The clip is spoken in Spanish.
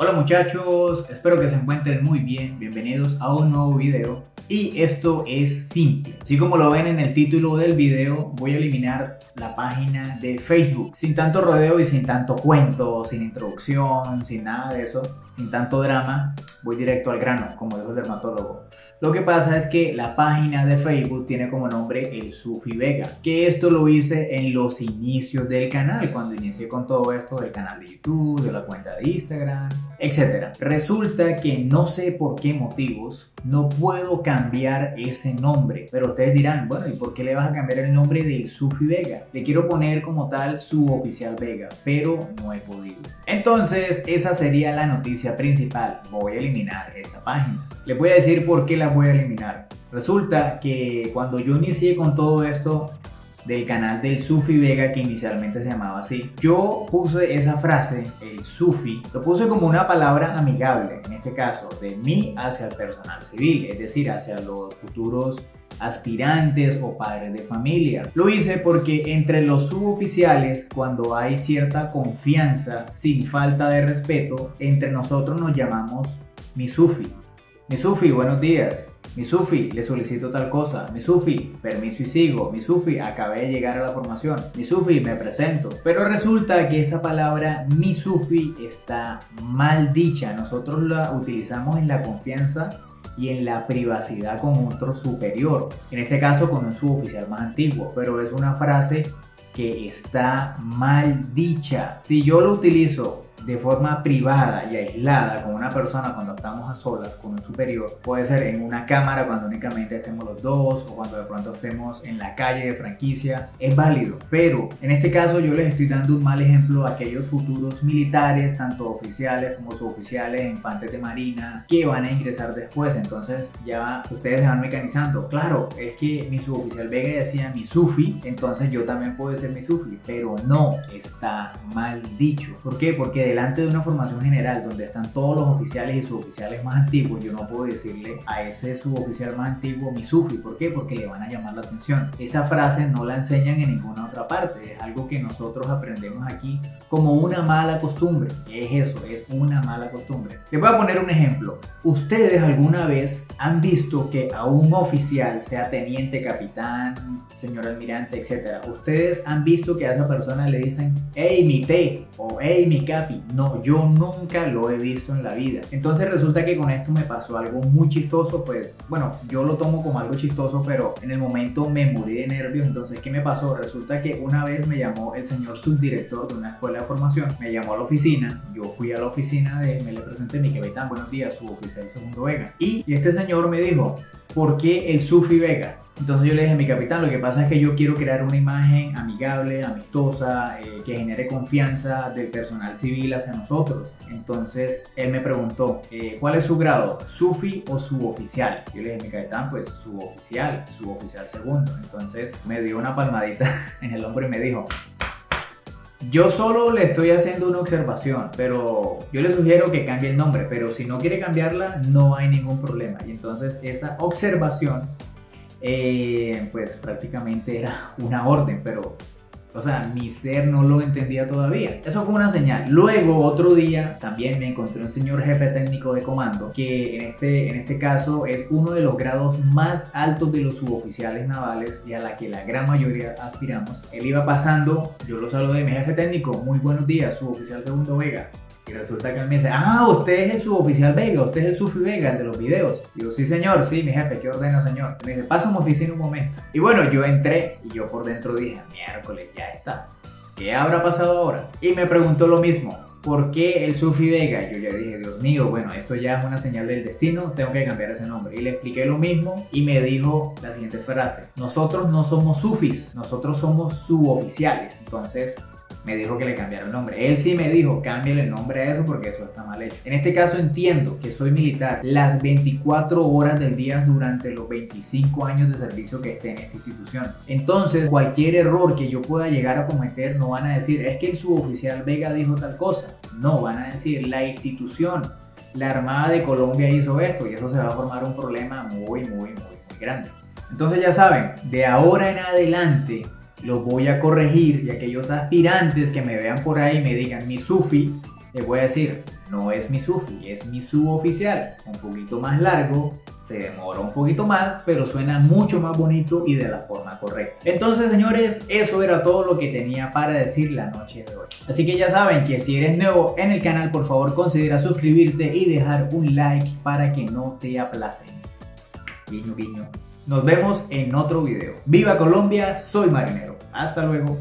Hola muchachos, espero que se encuentren muy bien, bienvenidos a un nuevo video. Y esto es simple, así como lo ven en el título del video, voy a eliminar la página de Facebook sin tanto rodeo y sin tanto cuento, sin introducción, sin nada de eso, sin tanto drama. Voy directo al grano, como dijo el dermatólogo. Lo que pasa es que la página de Facebook tiene como nombre El Sufi Vega, que esto lo hice en los inicios del canal, cuando inicié con todo esto del canal de YouTube, de la cuenta de Instagram, etc. Resulta que no sé por qué motivos no puedo cambiar ese nombre, pero ustedes dirán, bueno, ¿y por qué le vas a cambiar el nombre del Sufi Vega? Le quiero poner como tal su oficial Vega, pero no he podido. Entonces esa sería la noticia principal, voy a eliminar esa página. Les voy a decir por qué la voy a eliminar. Resulta que cuando yo inicié con todo esto del canal del Sufi Vega, que inicialmente se llamaba así, yo puse esa frase, el Sufi, lo puse como una palabra amigable, en este caso, de mí hacia el personal civil, es decir, hacia los futuros aspirantes o padres de familia. Lo hice porque entre los suboficiales, cuando hay cierta confianza sin falta de respeto, entre nosotros nos llamamos mi Sufi. Mi Sufi, buenos días. Mi Sufi, le solicito tal cosa. Mi Sufi, permiso y sigo. Mi Sufi, acabé de llegar a la formación. Mi Sufi, me presento. Pero resulta que esta palabra mi Sufi está mal dicha. Nosotros la utilizamos en la confianza y en la privacidad con otro superior. En este caso con un suboficial más antiguo. Pero es una frase que está mal dicha. Si yo lo utilizo de forma privada y aislada con una persona cuando estamos a solas con un superior, puede ser en una cámara cuando únicamente estemos los dos o cuando de pronto estemos en la calle de franquicia, es válido. Pero en este caso yo les estoy dando un mal ejemplo a aquellos futuros militares, tanto oficiales como suboficiales, infantes de marina, que van a ingresar después. Entonces ya ustedes se van mecanizando. Claro, es que mi suboficial Vega decía mi Sufi, entonces yo también puedo ser mi Sufi, pero no, está mal dicho. ¿Por qué? Porque delante de una formación general donde están todos los oficiales y suboficiales más antiguos, yo no puedo decirle a ese suboficial más antiguo mi Sufi. ¿Por qué? Porque le van a llamar la atención. Esa frase no la enseñan en ninguna otra parte, es algo que nosotros aprendemos aquí como una mala costumbre. Es eso, es una mala costumbre. Les voy a poner un ejemplo. ¿Ustedes alguna vez han visto que a un oficial, sea teniente, capitán, señor almirante, etcétera, ustedes han visto que a esa persona le dicen hey mi T o hey mi capi? No, yo nunca lo he visto en la vida. Entonces resulta que con esto me pasó algo muy chistoso. Pues bueno, yo lo tomo como algo chistoso, pero en el momento me morí de nervios. Entonces, ¿qué me pasó? Resulta que una vez me llamó el señor subdirector de una escuela de formación, me llamó a la oficina, yo fui a la oficina de él, me le presenté, mi capitán, buenos días, suboficial segundo Vega. Y este señor me dijo, ¿por qué el Sufi Vega? Entonces yo le dije, mi capitán, lo que pasa es que yo quiero crear una imagen amigable, amistosa, que genere confianza del personal civil hacia nosotros. Entonces él me preguntó, ¿cuál es su grado? ¿Sufi o suboficial? Yo le dije, mi capitán, pues suboficial segundo. Entonces me dio una palmadita en el hombro y me dijo, yo solo le estoy haciendo una observación, pero yo le sugiero que cambie el nombre, pero si no quiere cambiarla, no hay ningún problema. Y entonces esa observación pues prácticamente era una orden, pero o sea, mi ser no lo entendía todavía. Eso fue una señal. Luego, otro día, también me encontré un señor jefe técnico de comando, que en este caso es uno de los grados más altos de los suboficiales navales y a la que la gran mayoría aspiramos. Él iba pasando, yo lo saludé, mi jefe técnico, muy buenos días, suboficial segundo Vega. Y resulta que él me dice, usted es el suboficial Vega, usted es el Sufi Vega, el de los videos. Digo, sí señor, sí, mi jefe, ¿qué ordena señor? Me dice, pasa a mi oficina un momento. Y bueno, yo entré y yo por dentro dije, miércoles, ya está. ¿Qué habrá pasado ahora? Y me preguntó lo mismo, ¿por qué el Sufi Vega? Yo ya dije, Dios mío, bueno, esto ya es una señal del destino, tengo que cambiar ese nombre. Y le expliqué lo mismo y me dijo la siguiente frase, nosotros no somos Sufis, nosotros somos suboficiales. Entonces me dijo que le cambiara el nombre. Él sí me dijo, cámbiale el nombre a eso porque eso está mal hecho. En este caso entiendo que soy militar las 24 horas del día durante los 25 años de servicio que esté en esta institución. Entonces, cualquier error que yo pueda llegar a cometer, no van a decir, es que el suboficial Vega dijo tal cosa. No, van a decir, la institución, la Armada de Colombia hizo esto, y eso se va a formar un problema muy grande. Entonces ya saben, de ahora en adelante los voy a corregir, y aquellos aspirantes que me vean por ahí y me digan mi Sufi, les voy a decir, no es mi Sufi, es mi suboficial, un poquito más largo, se demora un poquito más, pero suena mucho más bonito y de la forma correcta. Entonces, señores, eso era todo lo que tenía para decir la noche de hoy. Así que ya saben que si eres nuevo en el canal, por favor considera suscribirte y dejar un like para que no te aplacen. Guiño, guiño. Nos vemos en otro video. ¡Viva Colombia! Soy Marinero. Hasta luego.